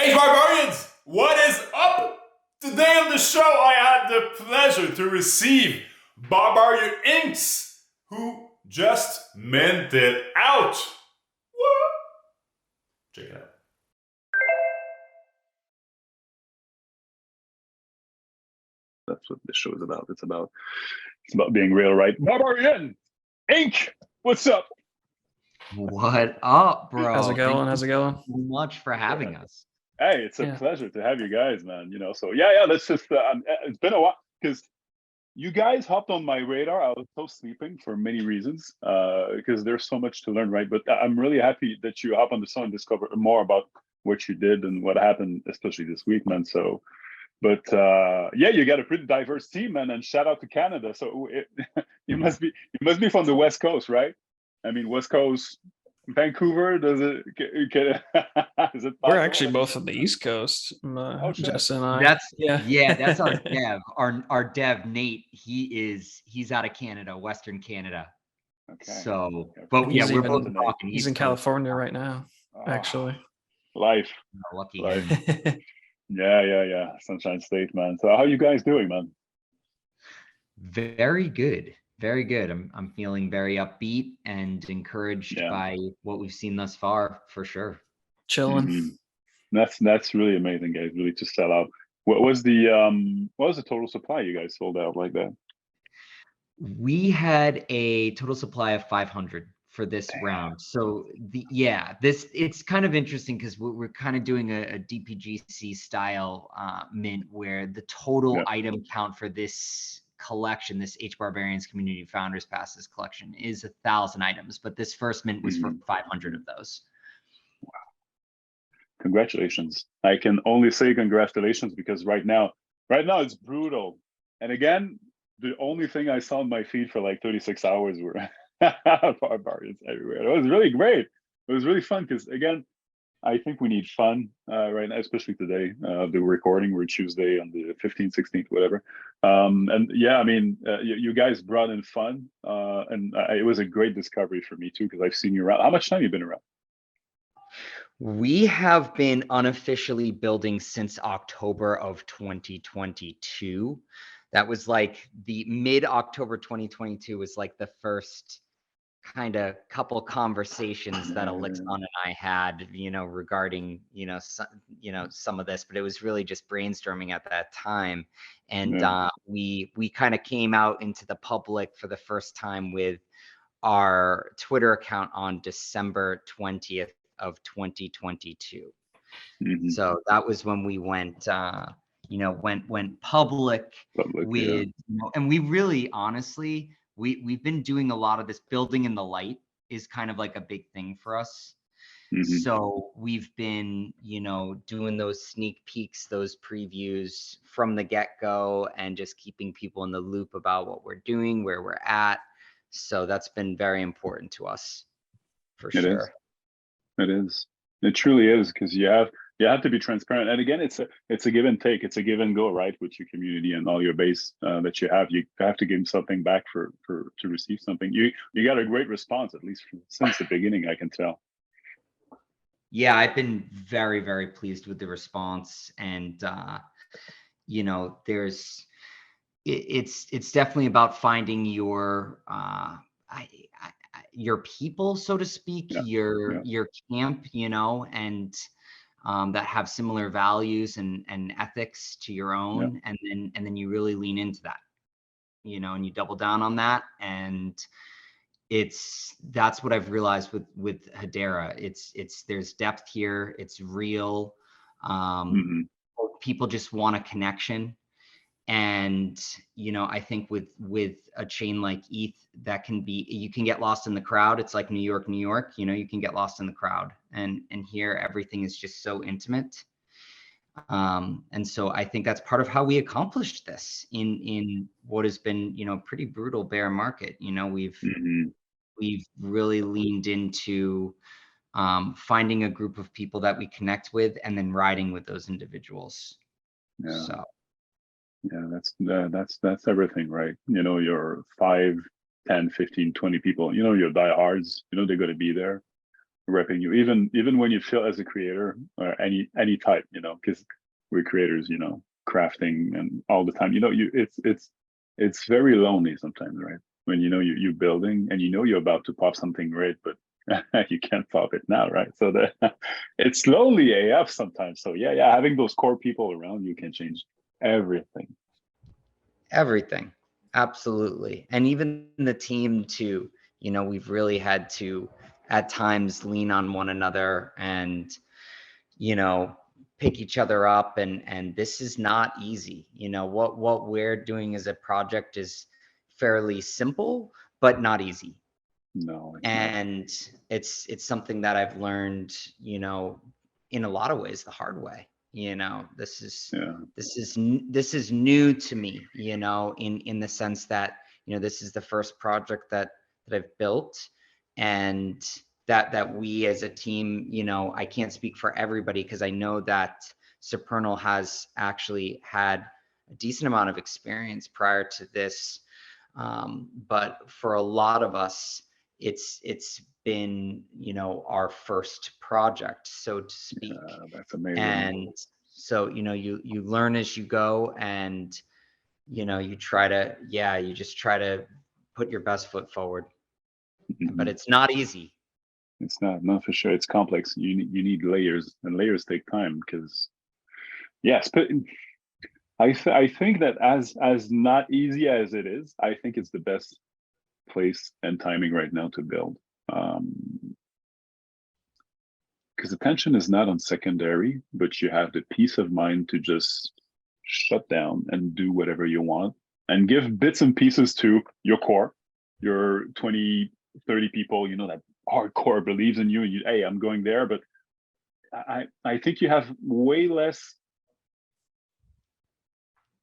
Hey Barbarians, what is up? Today on the show I had the pleasure to receive BarbarianInc, who just minted out. What? Check it out. That's what this show is about. It's about being real, right? Barbarian Inc. What's up? What up, bro? How's it going? How's it going? Thank you so much for having us. Hey, it's a pleasure to have you guys, man. You know, so yeah. Let's just. It's been a while because you guys hopped on my radar. I was so sleeping for many reasons because there's so much to learn, right? But I'm really happy that you hop on the show and discover more about what you did and what happened, especially this week, man. So. But yeah, you got a pretty diverse team, man, and shout out to Canada. So you must be from the West Coast, right? I mean, West Coast, Vancouver. Does it? Is it? We're actually both on the East Coast. Jess and I. That's our dev. Our dev Nate. He's out of Canada, Western Canada. Okay. So, but yeah, we're both talking. He's in California right now, actually. Life. Lucky. Life. Yeah. Sunshine State, man. So how you guys doing, man? Very good. Very good. I'm feeling very upbeat and encouraged by what we've seen thus far, for sure. Chilling. That's really amazing, guys. Really to sell out. What was the total supply you guys sold out like that? We had a total supply of 500 for this round. So it's kind of interesting because we're kind of doing a DPGC style mint where the total item count for this collection, this H Barbarians Community Founders Passes collection, is 1,000 items, but this first mint was for 500 of those. Wow. Congratulations. I can only say congratulations because right now it's brutal. And again, the only thing I saw on my feed for like 36 hours were barbarians everywhere. It was really great. It was really fun because again, I think we need fun right now, especially today. The recording, we're Tuesday on the 15th, 16th, whatever. And yeah, I mean, you guys brought in fun, and it was a great discovery for me too because I've seen you around. How much time have you been around? We have been unofficially building since October of 2022. That was like the mid-October 2022 was like the first kind of couple conversations that Elixon and I had, regarding, some of this, but it was really just brainstorming at that time. And we kind of came out into the public for the first time with our Twitter account on December 20th of 2022. So that was when we went, went public with, and we really, honestly, we've been doing a lot of this building in the light is kind of like a big thing for us. So we've been, doing those sneak peeks, those previews from the get-go and just keeping people in the loop about what we're doing, where we're at. So that's been very important to us, for sure. It is. It truly is, because you have to be transparent. And again, it's a give and take. It's a give and go, right? With your community and all your base that you have to give something back to receive something. You got a great response, at least since the beginning, I can tell. Yeah, I've been very, very pleased with the response, and it's definitely about finding your your people, so to speak, your camp, and that have similar values and ethics to your own, and then you really lean into that, and you double down on that, and that's what I've realized with HEDERA. There's depth here. It's real. People just want a connection. And, I think with a chain like ETH, you can get lost in the crowd. It's like New York, you can get lost in the crowd, and here everything is just so intimate. And so I think that's part of how we accomplished this in what has been, pretty brutal bear market. We've really leaned into finding a group of people that we connect with and then riding with those individuals. So. Yeah, that's everything, right? Your 5, 10, 15, 20 people, your diehards, they're going to be there. repping you, even when you feel as a creator or any type, you know, because we're creators, you know, crafting and all the time, you know, it's very lonely sometimes, right? When you know you're building and you know you're about to pop something great, but you can't pop it now, right? So it's lonely AF sometimes. So yeah, having those core people around you can change everything. Everything. Absolutely. And even the team too, you know, we've really had to at times lean on one another and, you know, pick each other up, and this is not easy. You know, what we're doing as a project is fairly simple, but not easy. No, it's not. And it's something that I've learned, you know, in a lot of ways the hard way. You know, this is new to me, you know, in the sense that, you know, this is the first project that I've built, and that we as a team, you know, I can't speak for everybody because I know that Supernal has actually had a decent amount of experience prior to this, but for a lot of us, it's been, you know, our first project, so to speak. Yeah, that's amazing. And so, you know, you learn as you go, and, you know, you just try to put your best foot forward. But it's not easy. It's not for sure. It's complex. You need layers, and layers take time because, yes, but I think that as not easy as it is, I think it's the best place and timing right now to build. Because attention is not on secondary, but you have the peace of mind to just shut down and do whatever you want and give bits and pieces to your core, your 20, 30 people, you know, that hardcore believes in you, and hey, I'm going there. But I think you have way less,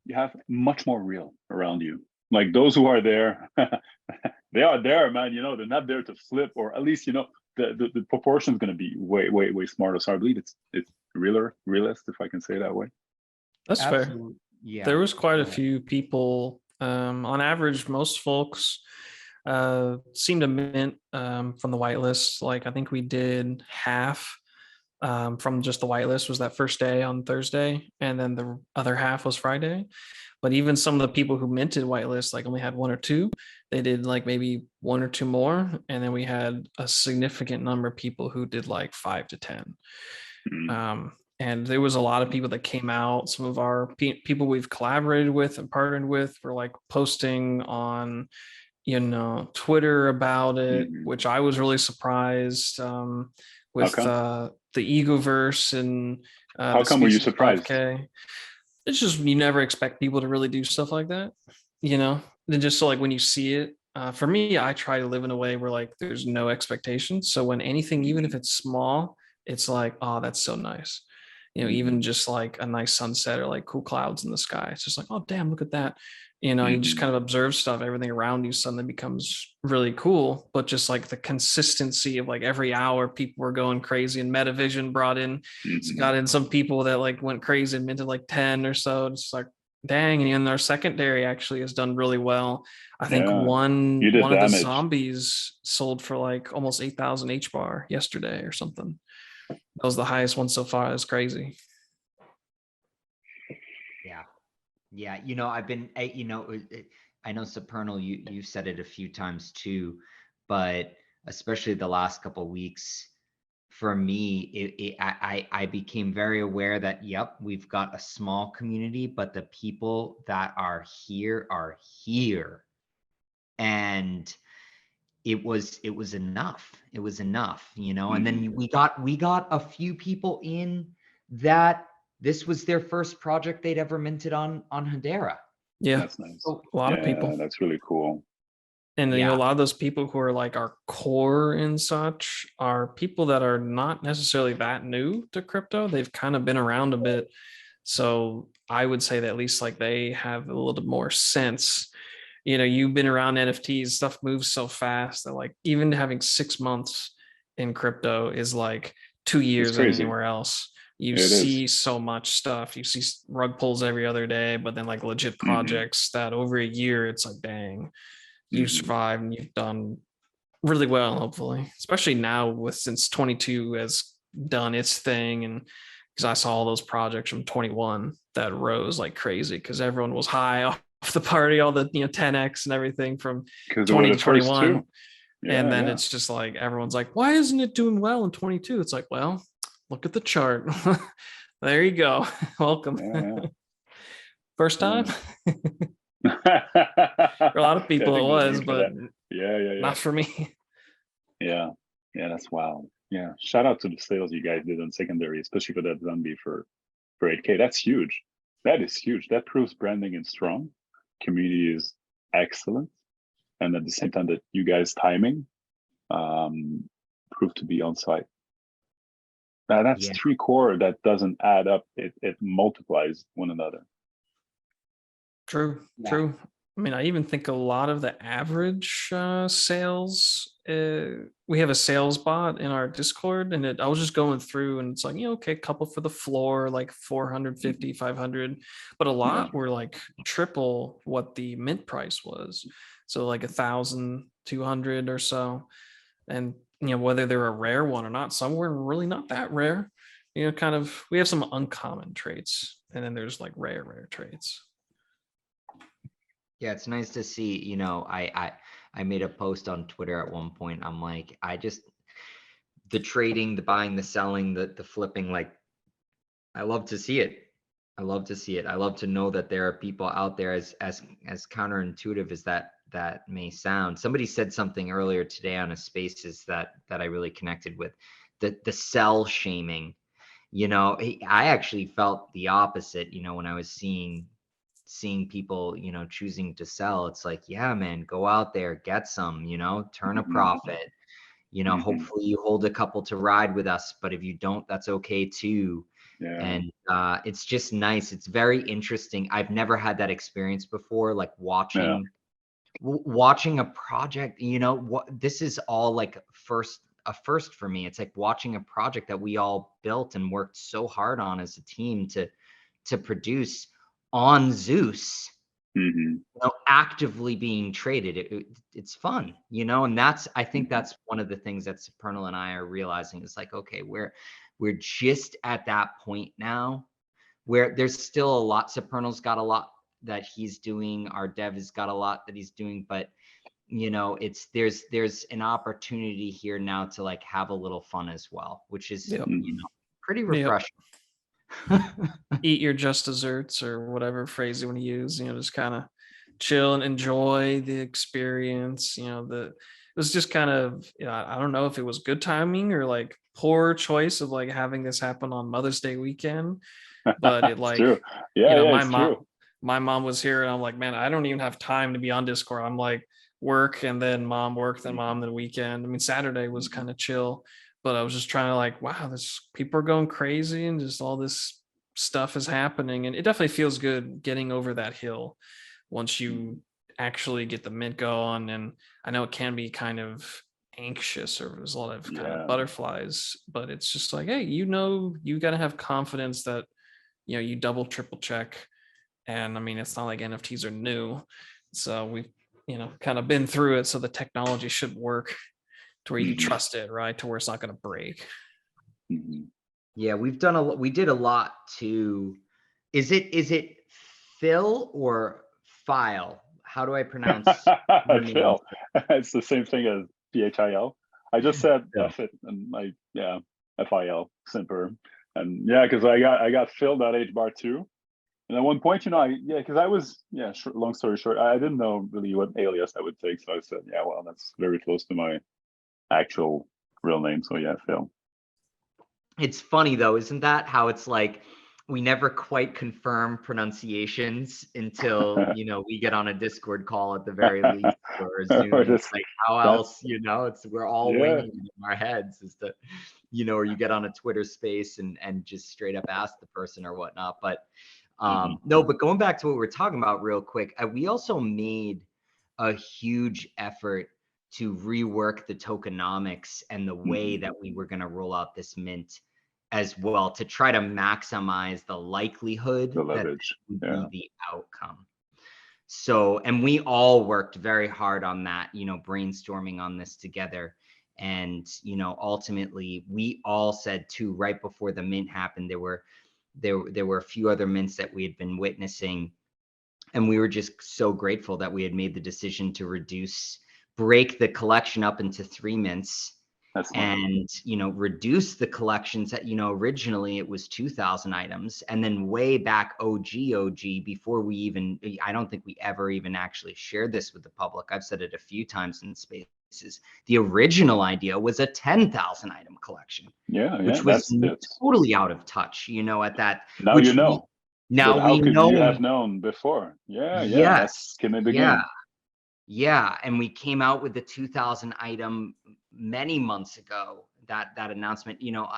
you have much more real around you. Like those who are there, they are there, man. You know, they're not there to flip, or at least, you know, the proportion is going to be way smarter. So I believe it's realist, if I can say it that way. That's Absolutely. fair. Yeah. There was quite a few people. On average, most folks seem to mint from the whitelist. Like I think we did half from just the whitelist was that first day on Thursday, and then the other half was Friday. But even some of the people who minted whitelist like only had one or two. They did like maybe one or two more, and then we had a significant number of people who did like 5 to 10. And there was a lot of people that came out. Some of our people we've collaborated with and partnered with were like posting on, you know, Twitter about it, which I was really surprised with the Egoverse and how come were you surprised? 5K. It's just, you never expect people to really do stuff like that, you know. Then just so like when you see it, for me, I try to live in a way where like there's no expectations. So when anything, even if it's small, it's like, oh, that's so nice. You know, even just like a nice sunset or like cool clouds in the sky. It's just like, oh, damn, look at that. You know, you just kind of observe stuff. Everything around you suddenly becomes really cool. But just like the consistency of like every hour, people were going crazy, and Metavision got in some people that like went crazy and minted like 10 or so. It's like, dang. And even our secondary actually has done really well. I think one of the zombies sold for like almost 8,000 HBAR yesterday or something. That was the highest one so far. That's crazy. Yeah. You know, I've been, you know, I know Supernal, you've said it a few times too, but especially the last couple of weeks, for me, I became very aware that, yep, we've got a small community, but the people that are here. And it was enough. It was enough, you know. And then we got a few people in that this was their first project they'd ever minted on HEDERA. Yeah, that's nice. A lot of people. That's really cool. And you know, a lot of those people who are like our core and such are people that are not necessarily that new to crypto. They've kind of been around a bit. So I would say that at least like they have a little more sense. You know, you've been around NFTs, stuff moves so fast that like even having 6 months in crypto is like 2 years anywhere else. You see so much stuff. You see rug pulls every other day, but then like legit projects that over a year, it's like, dang, you survived and you've done really well, hopefully, especially now with since 22 has done its thing, and because I saw all those projects from 21 that rose like crazy because everyone was high off the party, all the 10x and everything from Because they were 20 the to first 21. two. Yeah, And then yeah. it's just like everyone's like, why isn't it doing well in 22? It's like, well, look at the chart. There you go. Welcome. Yeah, First time. yeah. For a lot of people I it think there's was, room for but that. Yeah. not for me. Yeah. Yeah, that's wild. Yeah. Shout out to the sales you guys did on secondary, especially for that zombie for 8K. That's huge. That is huge. That proves branding is strong. Community is excellent. And at the same time that you guys timing proved to be on site. Now that's Yeah. 3 core that doesn't add up. It multiplies one another. True. Yeah. True. I mean, I even think a lot of the average sales, we have a sales bot in our Discord, and I was just going through and it's like, okay, a couple for the floor, like 450, 500, but a lot were like triple what the mint price was. So like 1,200 or so. And, whether they're a rare one or not, some were really not that rare, kind of, we have some uncommon traits and then there's like rare traits. Yeah, it's nice to see, I made a post on Twitter at one point. I'm like, the trading, the buying, the selling, the flipping, like, I love to see it. I love to see it. I love to know that there are people out there as counterintuitive as that may sound. Somebody said something earlier today on a spaces that I really connected with. The sell shaming. I actually felt the opposite, when I was seeing people, choosing to sell. It's like, yeah, man, go out there, get some, turn a profit, hopefully you hold a couple to ride with us, but if you don't, that's okay too. Yeah. And it's just nice. It's very interesting. I've never had that experience before, like watching a project, this is all like a first for me. It's like watching a project that we all built and worked so hard on as a team to produce on Zeus, actively being traded. It's fun, and I think that's one of the things that Supernal and I are realizing is like, okay, we're just at that point now where there's still a lot. Supernal's got a lot that he's doing. Our dev has got a lot that he's doing, but there's an opportunity here now to like have a little fun as well, which is pretty refreshing. Eat your just desserts or whatever phrase you want to use, just kind of chill and enjoy the experience. It was just kind of, I don't know if it was good timing or like poor choice of like having this happen on Mother's Day weekend, but it like, true. Yeah, my mom was here and I'm like, man, I don't even have time to be on Discord. I'm like work and then mom work, then mom, then weekend. I mean, Saturday was kind of chill, but I was just trying to like, wow, this people are going crazy and just all this stuff is happening. And it definitely feels good getting over that hill once you actually get the mint going. And I know it can be kind of anxious or there's a lot of kind of butterflies, but it's just like, hey, you got to have confidence that, you double, triple check. And I mean, it's not like NFTs are new. So we've, kind of been through it. So the technology should work to where you trust it, right? To where it's not going to break. Yeah, we did a lot to, is it Phil or File? How do I pronounce Phil? It's the same thing as PHIL. I just said F it and FIL, simper. And because I got Phil.hbar too. And at one point, because I was, long story short, I didn't know really what alias I would take. So I said, well, that's very close to my actual real name. So Phil. It's funny though, isn't that how it's like we never quite confirm pronunciations until we get on a Discord call at the very least or Zoom. It's like how else, we're all winging it in our heads as to, or you get on a Twitter space and just straight up ask the person or whatnot. But no, but going back to what we're talking about real quick, we also made a huge effort to rework the tokenomics and the way that we were going to roll out this mint as well to try to maximize the likelihood that would be the outcome. So, and we all worked very hard on that, you know, brainstorming on this together. And, you know, ultimately we all said too, right before the mint happened, there were a few other mints that we had been witnessing. And we were just so grateful that we had made the decision to break the collection up into 3 mints. That's smart. And, you know, reduce the collections that, you know, originally it was 2,000 items. And then way back OG, before we even, I don't think we ever even actually shared this with the public. I've said it a few times in spaces. The original idea was a 10,000 item collection, which was that's totally out of touch, you know, at that. now which you know. Now But how we could know. you have known before? Yeah, that's Yes. skin in the Yeah. game. Yeah. And we came out with the 2,000 item many months ago, that announcement, you know,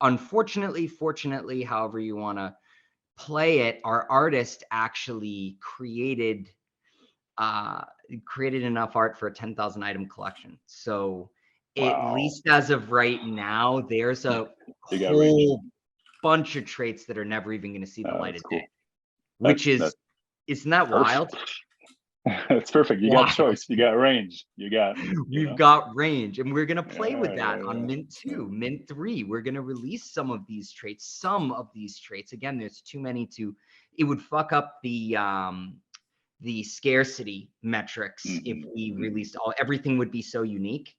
unfortunately, fortunately, however you want to play it, our artist actually created enough art for a 10,000 item collection. So at Wow. least as of right now, there's a You got range. whole bunch of traits that are never even going to see the light of Cool. day, which That's isn't that wild? That's perfect. You got choice. You got range. You got. We've got range, and we're gonna play with that on Yeah. Mint 2, Mint 3. We're gonna release some of these traits. Again, there's too many to. It would fuck up the scarcity metrics if we released everything. Would be so unique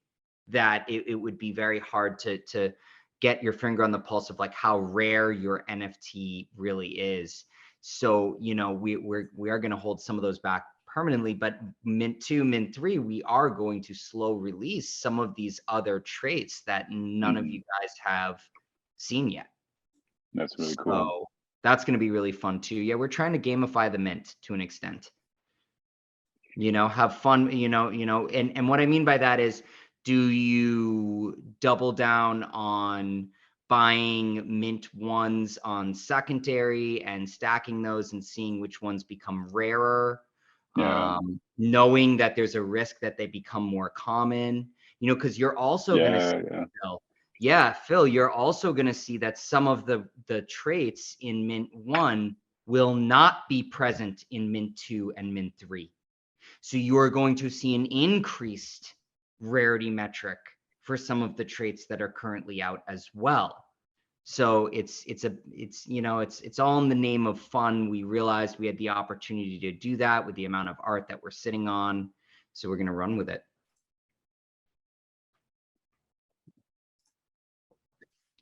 that it would be very hard to get your finger on the pulse of like how rare your NFT really is. So, you know, we are going to hold some of those back permanently, but Mint 2, Mint 3, we are going to slow release some of these other traits that none of you guys have seen yet. That's really cool. So that's going to be really fun too. Yeah, we're trying to gamify the mint to an extent. You know, have fun, you know, and what I mean by that is, do you double down on buying mint ones on secondary and stacking those and seeing which ones become rarer? Yeah. Knowing that there's a risk that they become more common, you know, because you're also going to see, Phil, you're also going to see that some of the traits in Mint 1 will not be present in Mint 2 and Mint 3. So you are going to see an increased rarity metric for some of the traits that are currently out as well. So it's you know, it's all in the name of fun. We realized we had the opportunity to do that with the amount of art that we're sitting on. So we're going to run with it.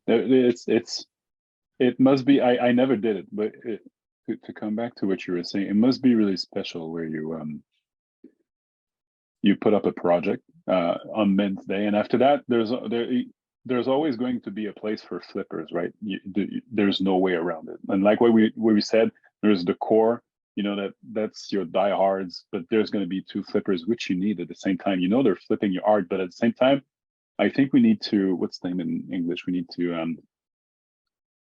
It must be. I never did it, but to come back to what you were saying, it must be really special where you put up a project on Mint Day, and after that, there's always going to be a place for flippers, right? There's no way around it. And like what we said, there's the core, you know, that's your diehards, but there's going to be 2 flippers, which you need at the same time. You know, they're flipping your art, but at the same time, I think we need to, what's the name in English? We need to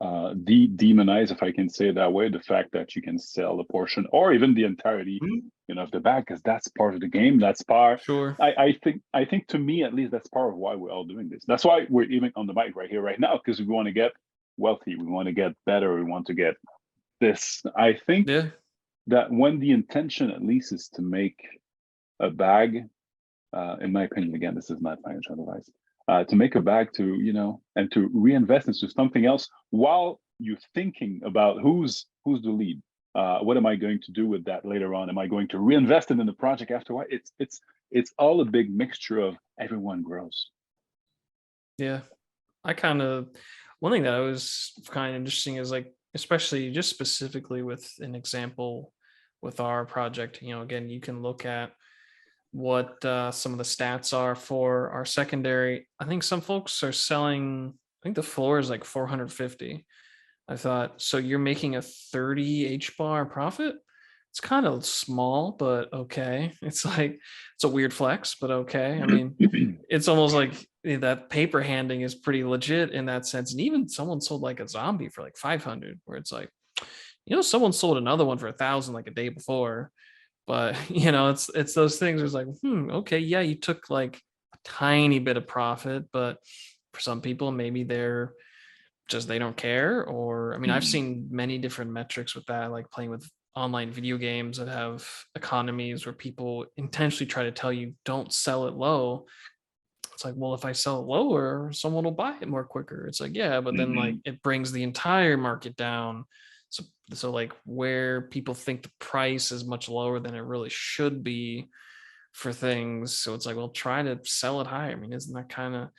demonize, if I can say it that way, the fact that you can sell a portion or even the entirety, you know, of the bag, because that's part of the game. That's part. Sure. I think to me, at least, that's part of why we're all doing this. That's why we're even on the mic right here, right now, because we want to get wealthy, we want to get better, we want to get this. I think that when the intention, at least, is to make a bag, in my opinion, again, this is not financial advice, to make a bag, to, you know, and to reinvest into something else while you're thinking about who's the lead. What am I going to do with that later on? Am I going to reinvest it in the project after a while? It's all a big mixture of everyone grows. Yeah, one thing that was kind of interesting is like, especially just specifically with an example with our project, you know, again, you can look at what some of the stats are for our secondary. I think some folks are selling, I think the floor is like 450. I thought, so you're making a 30 HBAR profit? It's kind of small, but okay. It's like, it's a weird flex, but okay. I mean, it's almost like that paper handing is pretty legit in that sense. And even someone sold like a zombie for like 500, where it's like, you know, someone sold another one for 1,000 like a day before. But, you know, it's those things. It's like, okay, yeah, you took like a tiny bit of profit, but for some people, maybe they're just, they don't care. Or, I mean, I've seen many different metrics with that, like playing with online video games that have economies where people intentionally try to tell you don't sell it low. It's like, well, if I sell it lower, someone will buy it more quicker. It's like, yeah, but then like it brings the entire market down. So like where people think the price is much lower than it really should be for things. So it's like, well, try to sell it higher. I mean, isn't that kind of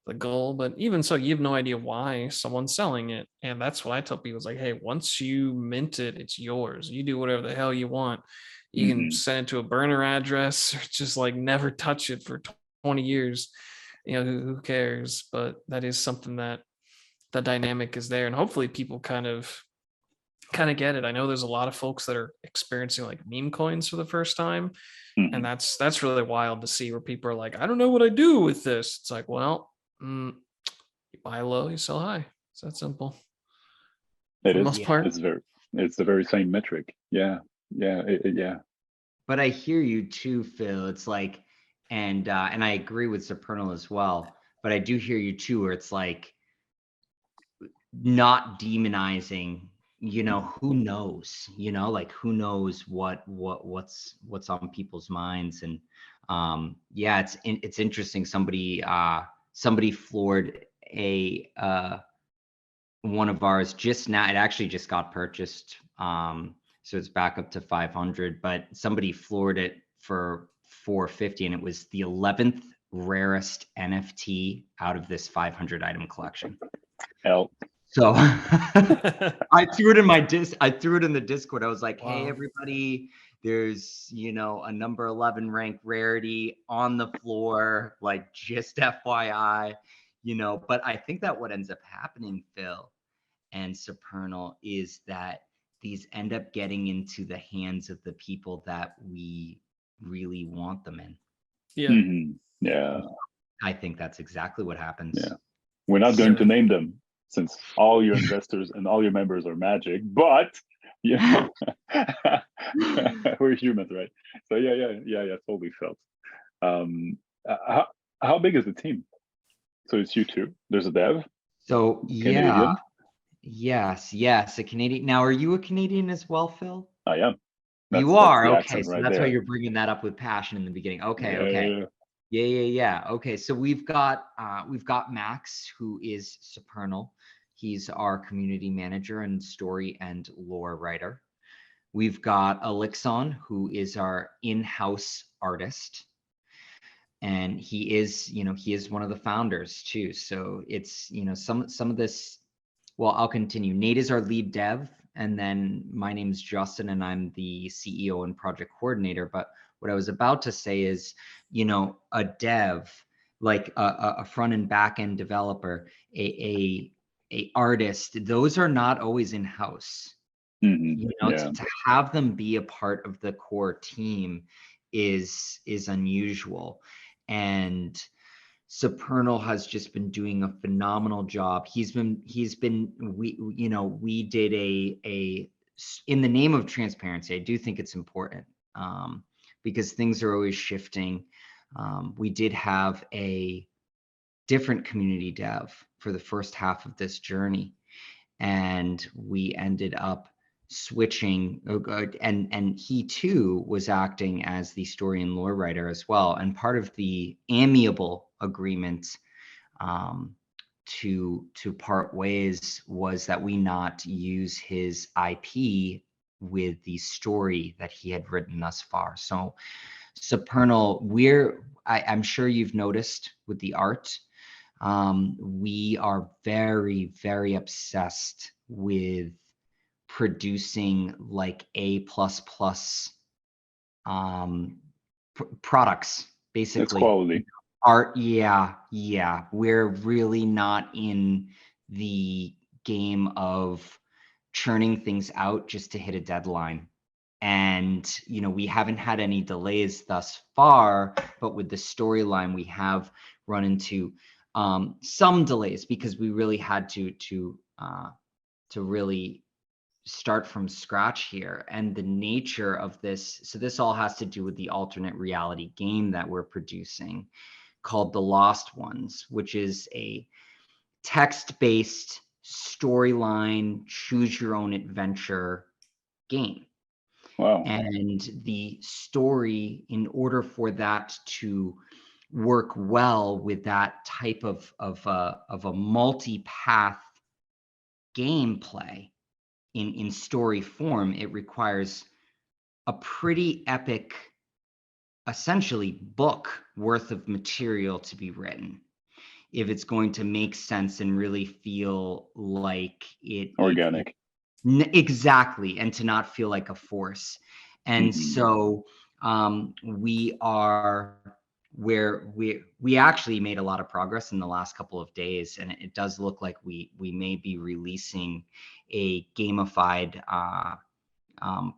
the goal? But even so, you have no idea why someone's selling it. And that's what I tell people is like, hey, once you mint it, it's yours. You do whatever the hell you want. You can send it to a burner address or just like never touch it for 20 years. You know, who cares? But that is something that the dynamic is there. And hopefully people kind of get it. I know there's a lot of folks that are experiencing like meme coins for the first time. And that's really wild to see where people are like, I don't know what I do with this. It's like, well, you buy low, you sell high. It's that simple. It For the is. most part. It's the very same metric. Yeah. But I hear you too, Phil. It's like, and I agree with Supernal as well. But I do hear you too, where it's like not demonizing. You know, who knows? You know, like who knows what's on people's minds? And yeah, it's interesting. Somebody floored a one of ours just now. It actually just got purchased. So it's back up to 500, but somebody floored it for 450, and it was the 11th rarest NFT out of this 500 item collection. Hell. So I threw it in I threw it in the Discord. I was like, Wow. hey, everybody, there's, you know, a number 11 rank rarity on the floor, like just FYI, you know. But I think that what ends up happening, Phil and Supernal, is that these end up getting into the hands of the people that we really want them in. Yeah. Yeah. I think that's exactly what happens. Yeah. We're not going to name them, since all your investors and all your members are magic, but yeah, we're humans, right? So yeah, totally felt. How big is the team? So it's you two. There's a dev. So Canadian. Yes, a Canadian. Now, are you a Canadian as well, Phil? I am. You are, the okay. accent So right that's there. why you're bringing that up with passion in the beginning. Okay. Yeah. Yeah. Okay, so we've got Max, who is Supernal. He's our community manager and story and lore writer. We've got Elixon, who is our in-house artist. And he is one of the founders too. So it's, you know, some of this, well, I'll continue. Nate is our lead dev, and then my name's Justin, and I'm the CEO and project coordinator. But what I was about to say is, you know, a dev, like a front and back end developer, a artist, those are not always in-house. You know, to have them be a part of the core team is unusual. And Supernal has just been doing a phenomenal job. We did a in the name of transparency, I do think it's important, because things are always shifting. We did have a different community dev for the first half of this journey, and we ended up switching, and he too was acting as the story and lore writer as well. And part of the amiable agreement to part ways was that we not use his IP with the story that he had written thus far. So Supernal, I'm sure you've noticed with the art, we are very, very obsessed with producing like A++ products, basically. It's quality. Art, yeah. We're really not in the game of churning things out just to hit a deadline. And, you know, we haven't had any delays thus far, but with the storyline, we have run into some delays because we really had to really start from scratch here. And the nature of this, so this all has to do with the alternate reality game that we're producing called The Lost Ones, which is a text-based storyline, choose your own adventure game. Wow. And the story, in order for that to work well with that type of a multi-path gameplay in story form, it requires a pretty epic, essentially, book worth of material to be written if it's going to make sense and really feel like Organic. exactly, and to not feel like a force. And Mhm. so we are where we actually made a lot of progress in the last couple of days, and it does look like we may be releasing a gamified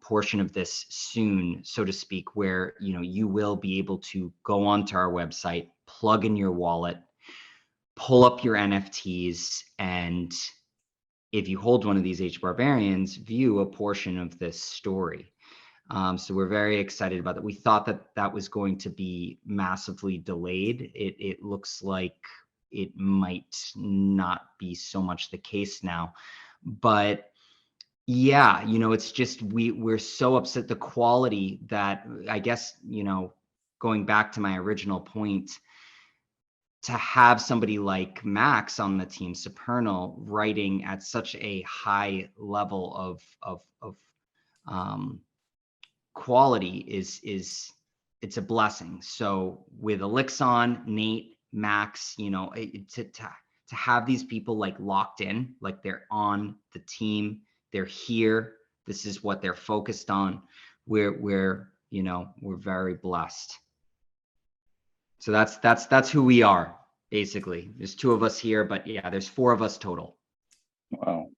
portion of this soon, so to speak, where you will be able to go onto our website, plug in your wallet, pull up your NFTs, and if you hold one of these Barbarians, view a portion of this story. So we're very excited about that. We thought that that was going to be massively delayed. It looks like it might not be so much the case now, but yeah, it's just we're so upset the quality that, I guess, going back to my original point, to have somebody like Max on the team, Supernal, writing at such a high level of quality is it's a blessing. So with Elixon, Nate, Max, to have these people like locked in, like they're on the team, they're here, this is what they're focused on. We're very blessed. So that's who we are, basically. There's 2 of us here, but yeah, there's 4 of us total. Wow.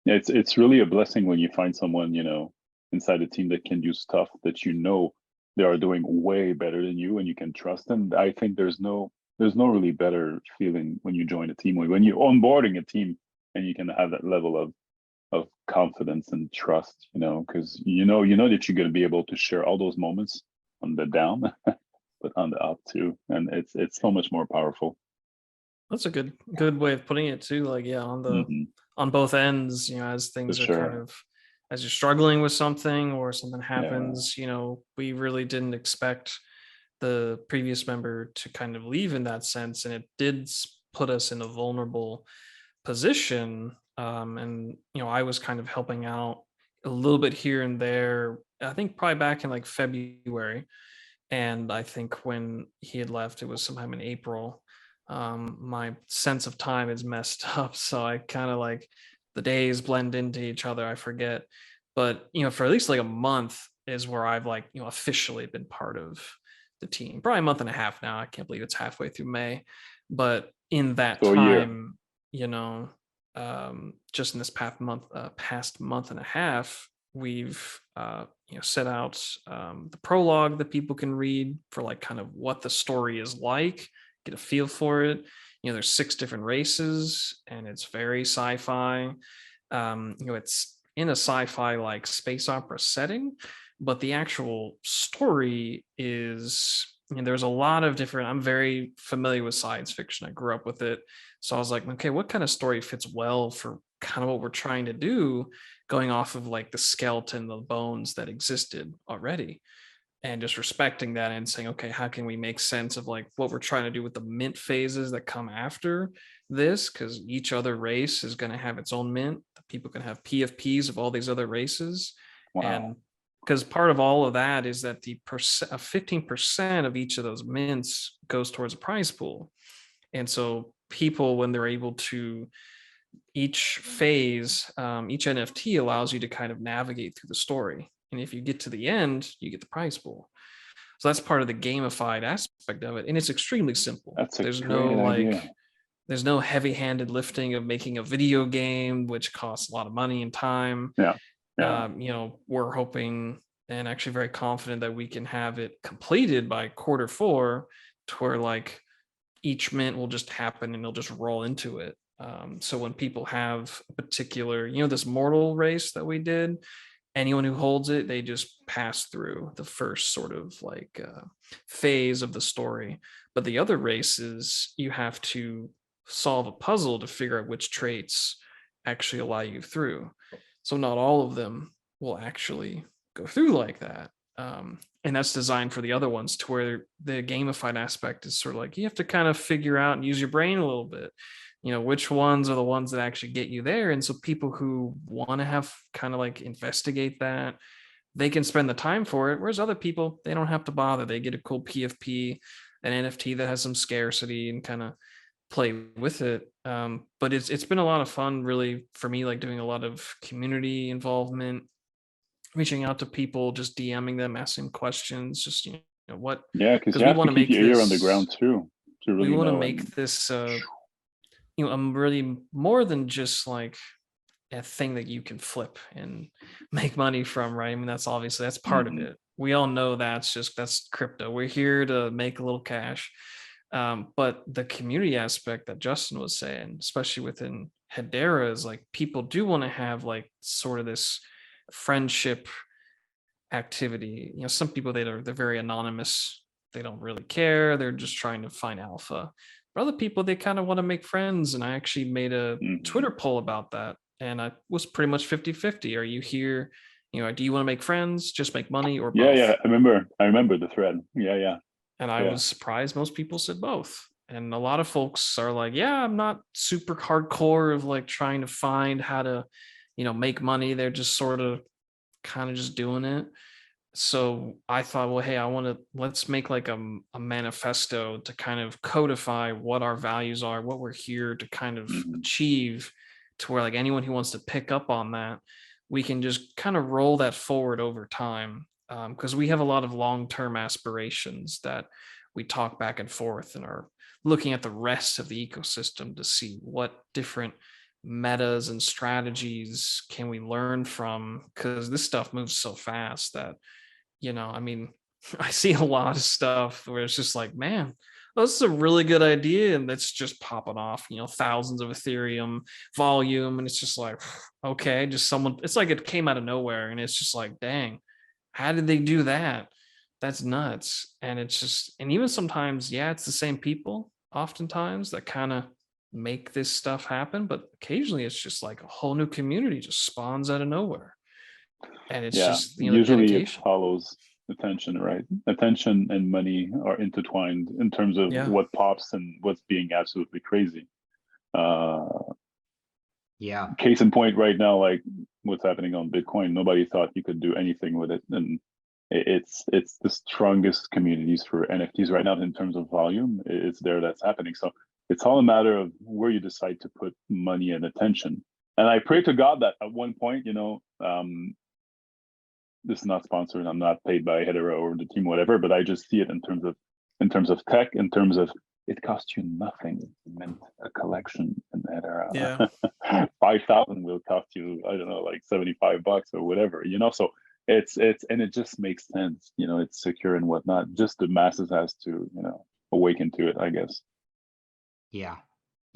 It's really a blessing when you find someone, inside the team that can do stuff that they are doing way better than you, and you can trust them. I think there's no really better feeling when you join a team, when you're onboarding a team and you can have that level of confidence and trust, because you know that you're going to be able to share all those moments on the down, but on the up too, and it's so much more powerful. That's a good way of putting it too. Like, yeah, Mhm. on both ends, as For things are kind sure. of, as you're struggling with something or something Yeah. happens, we really didn't expect the previous member to kind of leave in that sense, and it did put us in a vulnerable position. And I was kind of helping out a little bit here and there. I think probably back in like February, and I think when he had left, it was sometime in April. My sense of time is messed up, so I kind of like the days blend into each other. I forget, but for at least like a month is where I've like officially been part of the team. Probably a month and a half now. I can't believe it's halfway through May, but in that So a year. time, just in this past month and a half, we've set out the prologue that people can read for like kind of what the story is like, get a feel for it. There's 6 different races, and it's very sci-fi. It's in a sci-fi like space opera setting, but the actual story is, there's a lot of different, I'm very familiar with science fiction. I grew up with it. So I was like, okay, what kind of story fits well for kind of what we're trying to do, going off of like the skeleton, the bones that existed already, and just respecting that and saying, okay, how can we make sense of like what we're trying to do with the mint phases that come after this? Because each other race is going to have its own mint. The people can have PFPs of all these other races. Wow. And because part of all of that is that the 15% of each of those mints goes towards a prize pool. And so people, when they're able to, each phase, each NFT allows you to kind of navigate through the story. And if you get to the end, you get the prize pool. So that's part of the gamified aspect of it. And it's extremely simple. That's a There's great no idea. like, there's no heavy-handed lifting of making a video game, which costs a lot of money and time. Yeah. We're hoping and actually very confident that we can have it completed by Q4, to where like each mint will just happen and they'll just roll into it. So when people have a particular, this mortal race that we did, anyone who holds it, they just pass through the first sort of like phase of the story. But the other races, you have to solve a puzzle to figure out which traits actually allow you through. So not all of them will actually go through like that. And that's designed for the other ones to where the gamified aspect is sort of like you have to kind of figure out and use your brain a little bit, which ones are the ones that actually get you there. And so people who want to have kind of like investigate that, they can spend the time for it. Whereas other people, they don't have to bother. They get a cool PFP, an NFT that has some scarcity and kind of play with it. But it's been a lot of fun, really, for me, like doing a lot of community involvement, reaching out to people, just DMing them, asking questions, just what, Yeah, because because you we have want to to keep make your ear on the this, ground too to we really want to know. make this I'm really more than just like a thing that you can flip and make money from, right? I mean, that's part of it. We all know that's crypto. We're here to make a little cash. But the community aspect that Justin was saying, especially within Hedera, is like people do want to have like sort of this friendship activity. Some people they're very anonymous. They don't really care. They're just trying to find alpha. For other people, they kind of want to make friends. And I actually made a Twitter poll about that. And I was pretty much 50-50. Are you here? Do you want to make friends, just make money, or both? Yeah, I remember the thread. Yeah. And I was surprised most people said both. And a lot of folks are like, yeah, I'm not super hardcore of like trying to find how to, make money. They're just sort of kind of just doing it. So I thought, well, hey, let's make like a manifesto to kind of codify what our values are, what we're here to kind of achieve, to where like anyone who wants to pick up on that, we can just kind of roll that forward over time. Because we have a lot of long-term aspirations that we talk back and forth and are looking at the rest of the ecosystem to see what different metas and strategies can we learn from, because this stuff moves so fast that I mean, I see a lot of stuff where it's just like, man, this is a really good idea, and that's just popping off, thousands of Ethereum volume, and it's just like, okay, just someone, it's like it came out of nowhere, and it's just like, dang, how did they do that? That's nuts. And it's just, and even sometimes, yeah, it's the same people oftentimes that kind of make this stuff happen, but occasionally it's just like a whole new community just spawns out of nowhere. And it's just, usually dedication. it follows attention, right? Attention and money are intertwined in terms of what pops and what's being absolutely crazy. Case in point right now, like what's happening on Bitcoin, nobody thought you could do anything with it. And it's the strongest communities for NFTs right now in terms of volume. It's there, that's happening. So it's all a matter of where you decide to put money and attention. And I pray to God that at one point, this is not sponsored, I'm not paid by HEDERA or the team, whatever, but I just see it in terms of tech, in terms of it costs you nothing to mint a collection in HEDERA. 5,000 will cost you, I don't know, like $75 or whatever, so it's and it just makes sense, it's secure and whatnot. Just the masses has to, awaken to it, I guess. Yeah,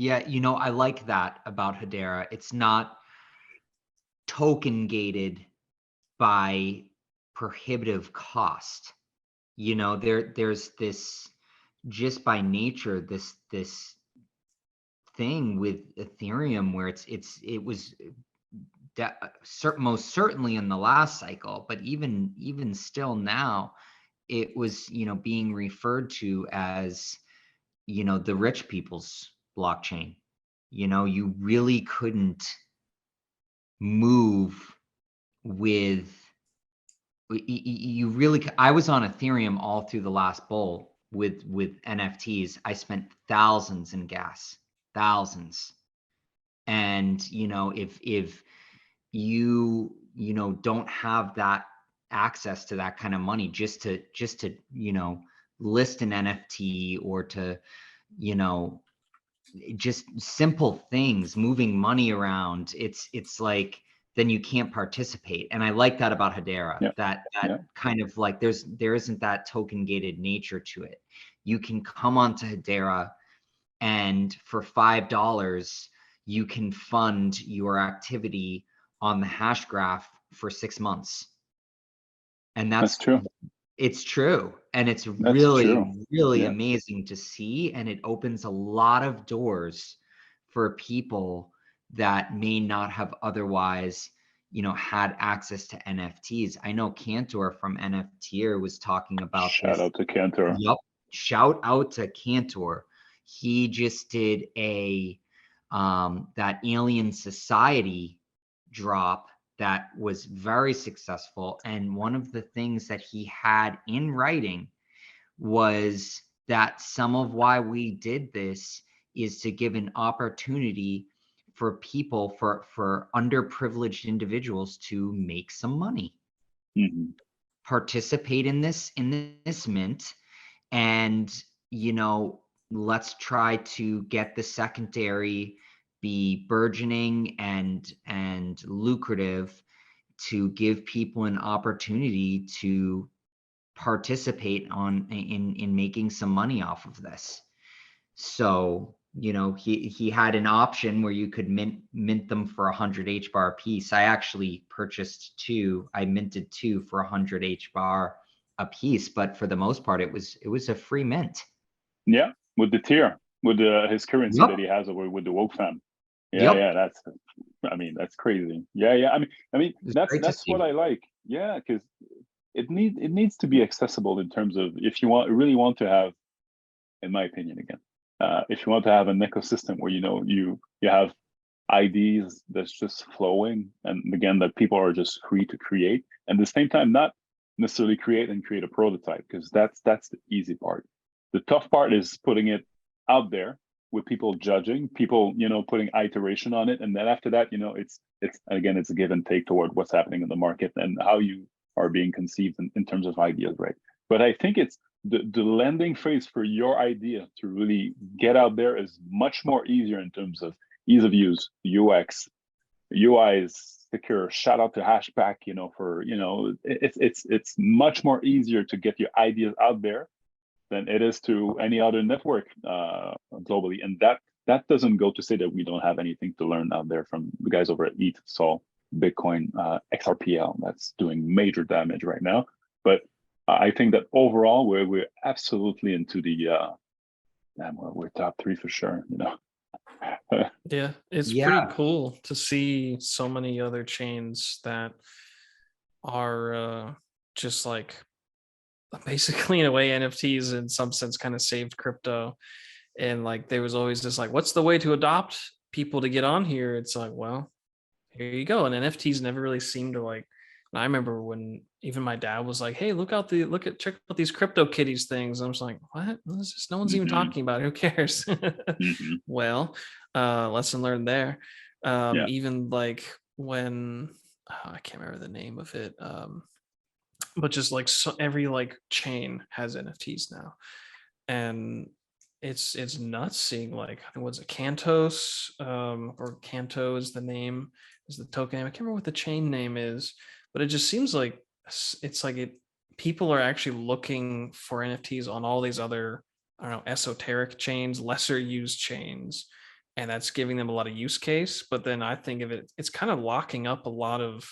I like that about HEDERA. It's not token gated by prohibitive cost. There's this, just by nature, this thing with Ethereum where it was most certainly in the last cycle, but even still now, it was being referred to as the rich people's blockchain. You really couldn't move with, I was on Ethereum all through the last bull with NFTs. I spent thousands in gas, thousands. And if you don't have that access to that kind of money just to list an NFT or to just simple things, moving money around, it's like, then you can't participate. And I like that about HEDERA, that kind of like there isn't that token gated nature to it. You can come onto HEDERA and for $5, you can fund your activity on the hash graph for 6 months. And that's true. It's true. And it's really amazing to see. And it opens a lot of doors for people that may not have otherwise, had access to NFTs. I know Cantor from NFTer was talking about Shout this. out to Cantor. Yep. Shout out to Cantor. He just did a that Alien Society drop that was very successful. And one of the things that he had in writing was that some of why we did this is to give an opportunity for people, for underprivileged individuals to make some money, participate in this mint, and let's try to get the secondary be burgeoning and lucrative, to give people an opportunity to participate in making some money off of this. So he had an option where you could mint them for 100 HBAR a piece. I actually purchased 2. I minted 2 for 100 HBAR a piece, but for the most part, it was a free mint. Yeah, with the tier, with his currency Yep. that he has over with the woke fam. Yep. Yeah, that's crazy. Yeah. I mean, that's what I like. Yeah, because it needs to be accessible in terms of, if you really want to have, in my opinion, again, if you want to have an ecosystem where you have ideas that's just flowing, and again that people are just free to create, and at the same time not necessarily create a prototype, because that's the easy part. The tough part is putting it out there with people judging, people putting iteration on it, and then after that it's a give and take toward what's happening in the market and how you are being conceived in terms of ideas, right? But I think it's the landing phase for your idea to really get out there is much more easier in terms of ease of use, UX, UI is secure. Shout out to Hashback, for it's much more easier to get your ideas out there than it is to any other network globally. And that doesn't go to say that we don't have anything to learn out there from the guys over at ETH, Sol, Bitcoin, XRPL, that's doing major damage right now. But I think that overall we're absolutely into the we're top 3 for sure. Yeah, it's pretty cool to see so many other chains that are just like basically in a way NFTs in some sense kind of saved crypto. And like there was always this like, what's the way to adopt people to get on here? It's like, well, here you go. And NFTs never really seemed to like, I remember when even my dad was like, hey, check out these crypto kitties things. I was like, what? What is this? No one's even talking about it. Who cares? Well, lesson learned there. Even like when I can't remember the name of it, but just like every like chain has NFTs now, and it's nuts seeing like, I think what's it, Cantos, or Canto is the name, is the token name. I can't remember what the chain name is, but it just seems like it's like people are actually looking for NFTs on all these other, I don't know, esoteric chains, lesser used chains, and that's giving them a lot of use case. But then I think of it's kind of locking up a lot of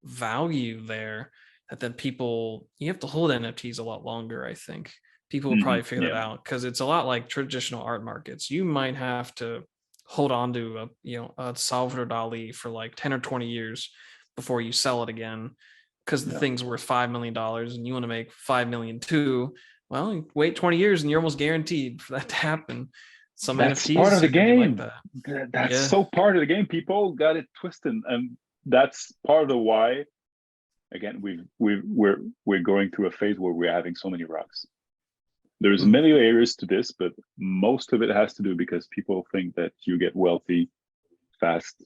value there, that then you have to hold NFTs a lot longer. I think people will probably figure that out, because it's a lot like traditional art markets. You might have to hold on to a Salvador Dali for like 10 or 20 years before you sell it again, because the thing's worth $5 million and you want to make 5 million too. Well, you wait 20 years and you're almost guaranteed for that to happen. Some that's NFTs part of the game. Like that's so part of the game. People got it twisted, and that's part of why, again, we're going through a phase where we're having so many rocks. There's many layers to this, but most of it has to do because people think that you get wealthy fast.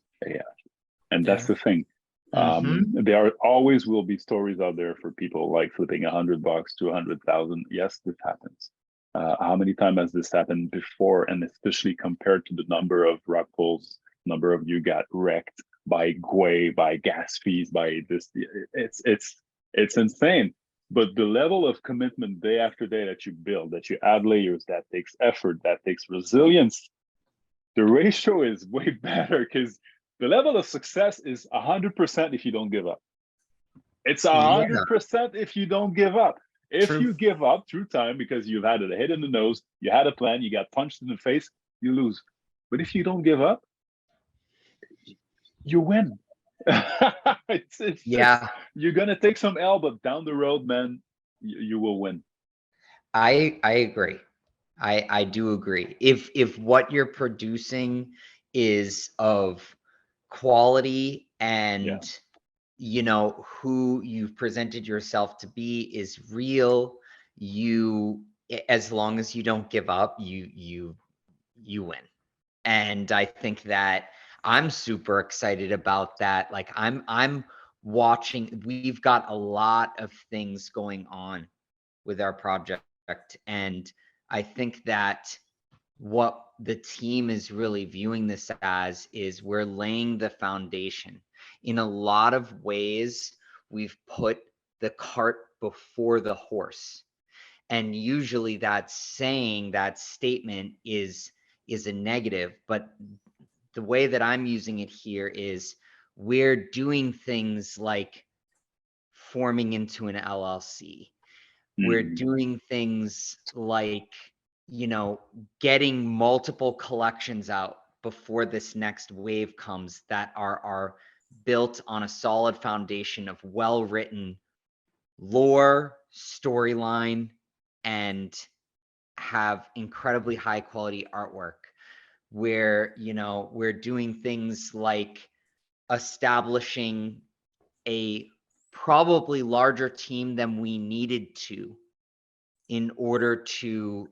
And that's the thing. There always will be stories out there for people like flipping $100 to 100,000. Yes, this happens. How many times has this happened before? And especially compared to the number of rug pulls, number of you got wrecked by Gwei, by gas fees, by this, it's insane. But the level of commitment day after day that you build, that you add layers, that takes effort, that takes resilience, the ratio is way better, because the level of success is 100% if you don't give up. It's 100% if you don't give up. If you give up through time because you've had a hit in the nose, you had a plan, you got punched in the face, you lose. But if you don't give up, you win. It's Yeah, you're gonna take some L, but down the road, man, you will win. I agree. I do agree. If what you're producing is of quality Yeah. and who you've presented yourself to be is real, as long as you don't give up, you win. And I think that I'm super excited about that. Like I'm watching, we've got a lot of things going on with our project, and I think that what the team is really viewing this as is we're laying the foundation. In a lot of ways, we've put the cart before the horse. And usually that saying, that statement is a negative, but the way that I'm using it here is we're doing things like forming into an LLC. We're Mhm. doing things like, getting multiple collections out before this next wave comes that are built on a solid foundation of well-written lore, storyline, and have incredibly high quality artwork. Where, we're doing things like establishing a probably larger team than we needed to in order to,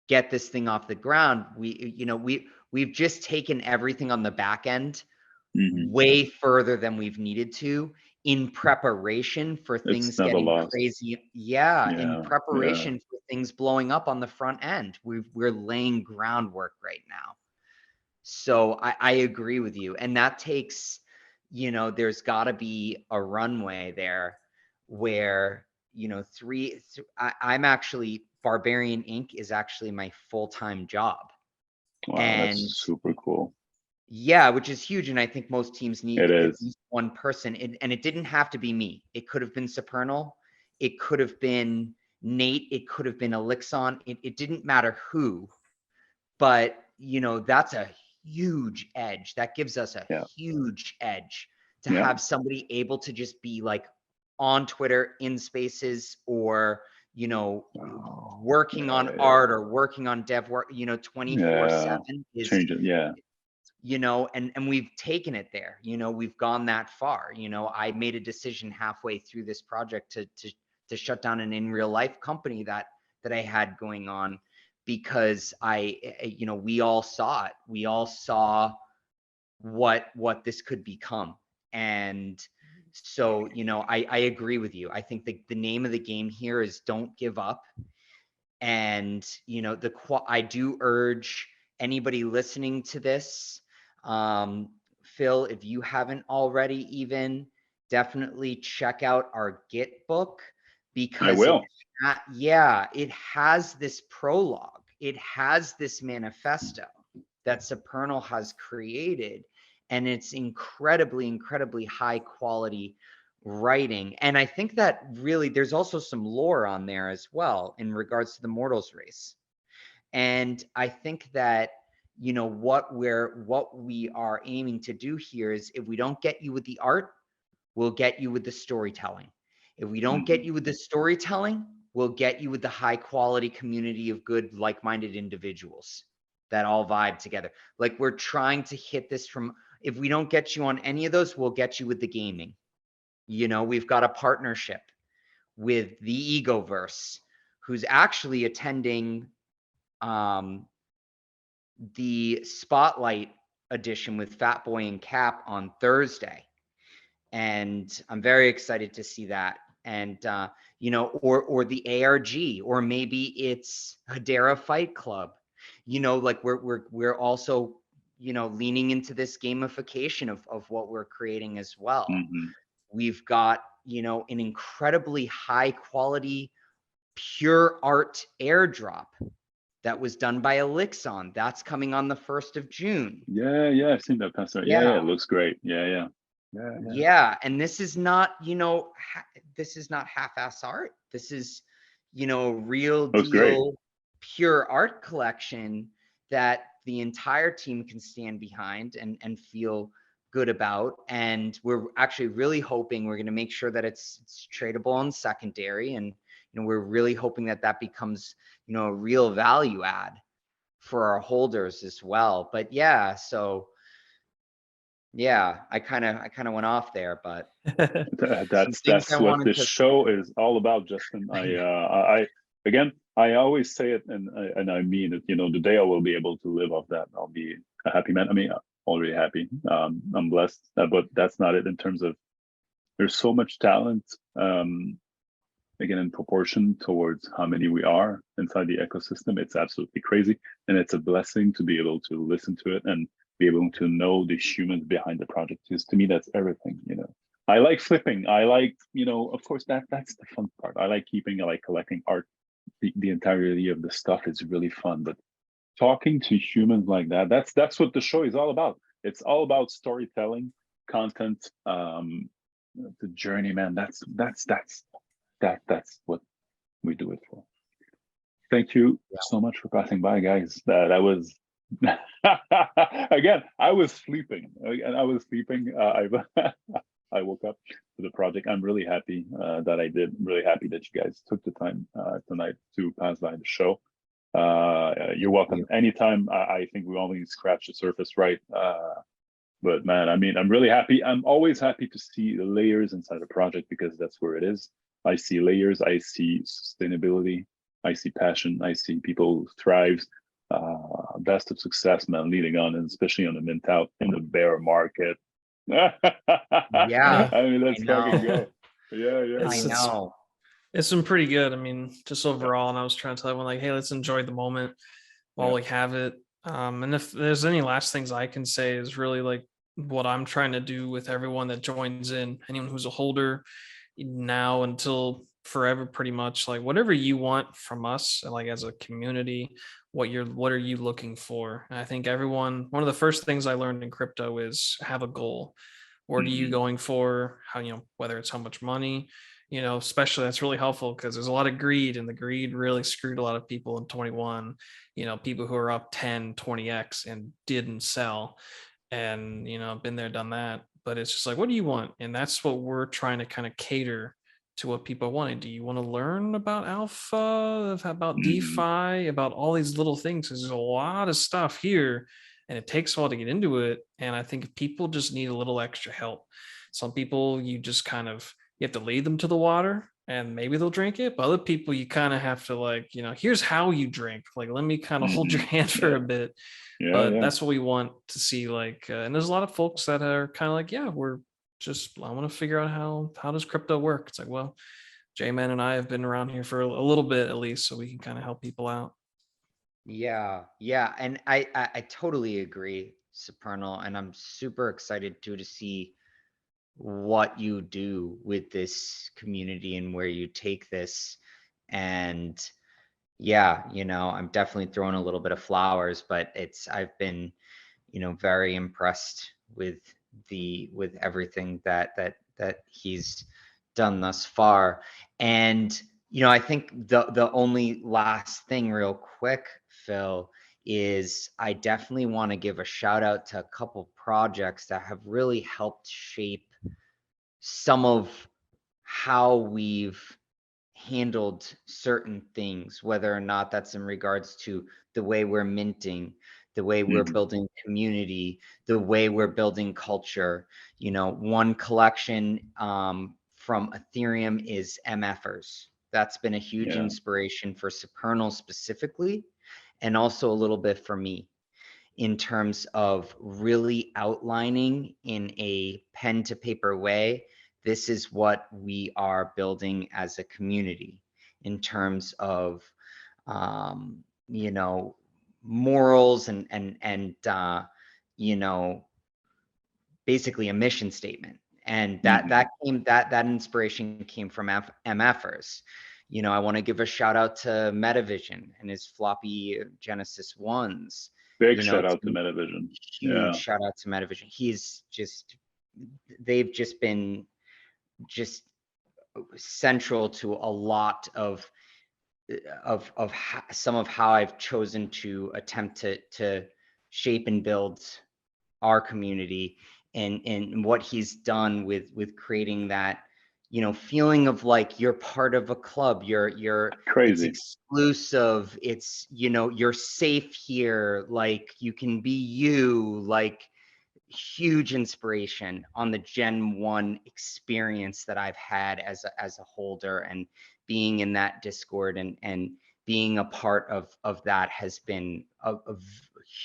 get this thing off the ground. We've just taken everything on the back end Mhm. way further than we've needed to in preparation for It's things never getting lost. crazy. Yeah, in Yeah. Yeah. preparation for things blowing up on the front end. We're laying groundwork right now. So I agree with you. And that takes, there's got to be a runway there where, I'm actually, BarbarianInc is actually my full-time job. Wow, And that's super cool. yeah, which is huge. And I think most teams It need at is. least one person. And it didn't have to be me. It could have been Supernal. It could have been Nate. It could have been Elixon. It didn't matter who, but that's a huge edge. That gives us a Yeah. huge edge to Yeah. have somebody able to just be like on Twitter, in spaces, or Oh, working on yeah. art or working on dev work, 24/7 Yeah. is, Change it. Yeah. and we've taken it there. We've gone that far. I made a decision halfway through this project to shut down an in real life company that I had going on, because we all saw it. We all saw what this could become. And so, I agree with you. I think the name of the game here is don't give up. And, I do urge anybody listening to this, Phil, if you haven't already, even definitely check out our Git book, I because will. it has this prologue. It has this manifesto that Supernal has created, and it's incredibly, incredibly high quality writing. And I think that really there's also some lore on there as well in regards to the Mortals race. And I think that what we are aiming to do here is, if we don't get you with the art, we'll get you with the storytelling. If we don't get Mhm. you with the storytelling, we'll get you with the high quality community of good, like-minded individuals that all vibe together. Like, we're trying to hit this from, if we don't get you on any of those, we'll get you with the gaming. We've got a partnership with the Egoverse, who's actually attending the Spotlight edition with Fat Boy and Cap on Thursday. And I'm very excited to see that. And or the ARG, or maybe it's HEDERA Fight Club. Like we're also leaning into this gamification of what we're creating as well. Mhm. We've got an incredibly high quality pure art airdrop that was done by Elixon. That's coming on the 1st of June. Yeah. Yeah. I've seen that pastor. Yeah. Yeah. Yeah. It looks great. Yeah. Yeah. Yeah. Yeah. Yeah, and this is not, this is not half-ass art. This is, real Looks great. deal, pure art collection that the entire team can stand behind and feel good about, and we're actually really hoping we're going to make sure that it's tradable on secondary, and we're really hoping that that becomes a real value add for our holders as well. But yeah, so yeah, I kind of went off there, but some things I That's what wanted this to show is all about, Justin. I again, I always say it, and I mean it. The day I will be able to live off that, I'll be a happy man. I mean, already happy. I'm blessed, but that's not it. In terms of, there's so much talent. Again, in proportion towards how many we are inside the ecosystem, it's absolutely crazy, and it's a blessing to be able to listen to it and be able to know the humans behind the project. Because to me, that's everything. I like flipping. I like, of course, that's the fun part. I like collecting art. The entirety of the stuff is really fun, but talking to humans like that's what the show is all about. It's all about storytelling, content, the journey, man. That's what we do it for. Thank you so much for passing by, guys. That was again, I was sleeping. I woke up to the project. I'm really happy that I did. I'm really happy that you guys took the time tonight to pass by the show. You're welcome anytime. I think we only scratched the surface, right? But man, I mean, I'm really happy. I'm always happy to see the layers inside a project, because that's where it is. I see layers. I see sustainability. I see passion. I see people who thrives. Best of success, man, leading on, and especially on the mint out in the bear market. Yeah, I mean, let's fucking go. Yeah. I know. It's been pretty good. I mean, just overall, and I was trying to tell everyone, like, hey, let's enjoy the moment while we have it. And if there's any last things I can say, is really like what I'm trying to do with everyone that joins in, anyone who's a holder now until forever, pretty much, like whatever you want from us, like as a community, what are you looking for? And I think everyone, one of the first things I learned in crypto is have a goal. What are you going for? How, whether it's how much money, especially that's really helpful, because there's a lot of greed, and the greed really screwed a lot of people in 21, people who are up 10, 20x and didn't sell, and, been there, done that. But it's just like, what do you want? And that's what we're trying to kind of cater to, what people want. Do you want to learn about alpha, about DeFi, about all these little things? Because there's a lot of stuff here, and it takes a while to get into it. And I think people just need a little extra help. Some people, you just kind of, you have to lead them to the water, and maybe they'll drink it. But other people, you kind of have to, like, here's how you drink. Like, let me kind of hold your hand for a bit. But that's what we want to see. Like, and there's a lot of folks that are kind of like, I want to figure out how does crypto work? It's like, well, J-Man and I have been around here for a little bit at least, so we can kind of help people out. Yeah. And I totally agree, Supernal, and I'm super excited to see what you do with this community and where you take this. And I'm definitely throwing a little bit of flowers, but I've been, very impressed with everything that he's done thus far. And, I think the only last thing real quick, Phil, is I definitely want to give a shout out to a couple projects that have really helped shape some of how we've handled certain things, whether or not that's in regards to the way we're minting, the way we're building community, the way we're building culture. One collection from Ethereum is MFers. That's been a huge inspiration for Supernal specifically, and also a little bit for me, in terms of really outlining in a pen to paper way, this is what we are building as a community in terms of, morals and basically a mission statement. And that inspiration came from MFers. I want to give a shout out to Metavision and his floppy Genesis ones. Big shout out to Metavision. Huge shout out to Metavision. They've just been central to a lot of some of how I've chosen to attempt to shape and build our community. and what he's done with creating that, you know, feeling of like you're part of a club, it's Crazy. exclusive, it's, you know, you're safe here, like you can be you, like huge inspiration on the Gen 1 experience that I've had as a holder, and being in that Discord and being a part of that has been a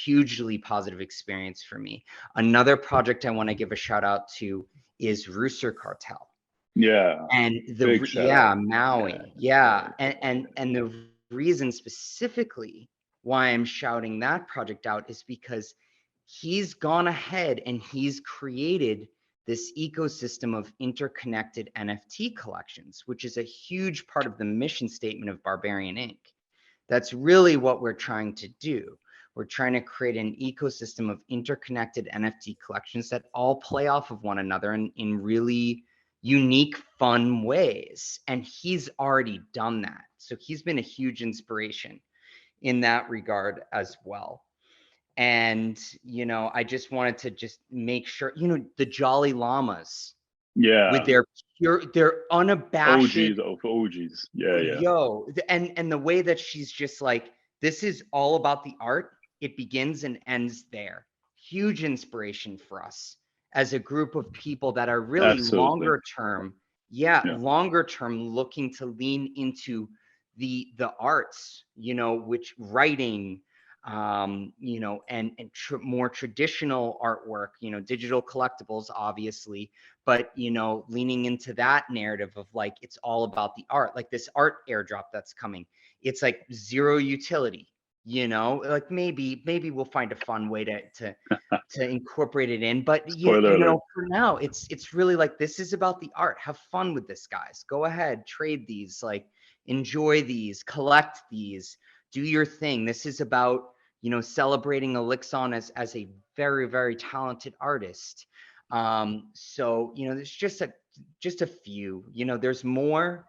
hugely positive experience for me. Another project I want to give a shout out to is Rooster Cartel. Yeah. And Big shout out. Maui. Yeah. And the reason specifically why I'm shouting that project out is because he's gone ahead and he's created this ecosystem of interconnected NFT collections, which is a huge part of the mission statement of Barbarian Inc. That's really what we're trying to do. We're trying to create an ecosystem of interconnected NFT collections that all play off of one another in really unique, fun ways. And he's already done that. So he's been a huge inspiration in that regard as well. And, you know, I just wanted to just make sure, you know, the Jolly Llamas. Yeah. With their unabashed OGs of OGs. Yeah, yeah. Yo, and the way that she's just like, this is all about the art. It begins and ends there. Huge inspiration for us as a group of people that are really Absolutely. longer term. Yeah, longer term, looking to lean into the arts, you know, which writing, you know, and more traditional artwork, you know, digital collectibles, obviously, but, you know, leaning into that narrative of like, it's all about the art, like this art airdrop that's coming. It's like zero utility, you know, like maybe we'll find a fun way to incorporate it in, but you know, for now, it's really like, this is about the art. Have fun with this, guys. Go ahead, trade these, like enjoy these, collect these, do your thing. This is about, you know, celebrating Elixon as a very, very talented artist. So, you know, there's just a few, you know, there's more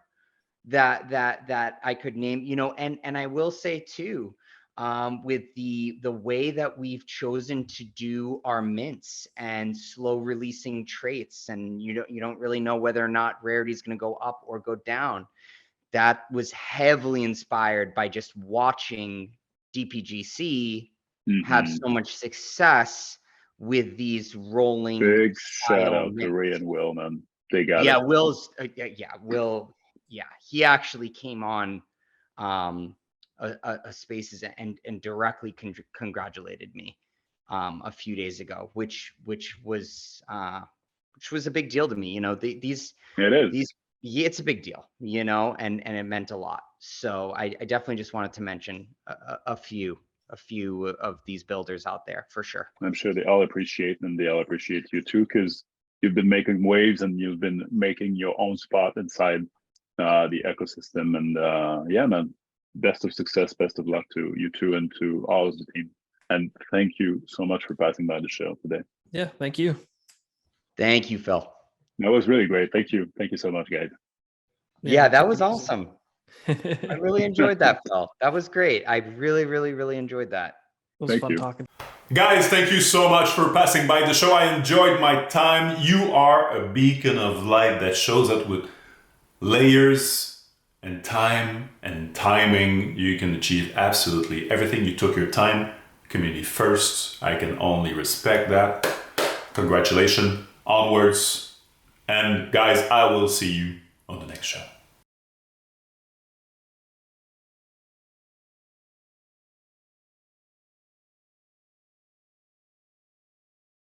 that I could name, you know, and I will say too, with the way that we've chosen to do our mints and slow releasing traits, and you don't really know whether or not rarity is going to go up or go down. That was heavily inspired by just watching DPGC have so much success with these rolling. Big shout out to Ray and Will, man. They got it. Will's Will. Yeah, he actually came on a Spaces and directly congratulated me a few days ago, which was a big deal to me. You know, it's a big deal, you know, and it meant a lot. So I definitely just wanted to mention a few of these builders out there for sure. I'm sure they all appreciate, and they all appreciate you too, because you've been making waves and you've been making your own spot inside the ecosystem. And yeah, man, best of success, best of luck to you two and to all of the team. And thank you so much for passing by the show today. Yeah, thank you. Thank you, Phil. That was really great. Thank you so much, guys. Yeah, that was awesome. I really enjoyed that, Phil. That was great. I really enjoyed that. It was fun talking. Guys, thank you so much for passing by the show. I enjoyed my time. You are a beacon of light that shows up with layers and time and timing. You can achieve absolutely everything. You took your time. Community first. I can only respect that. Congratulations. Onwards. And guys, I will see you on the next show.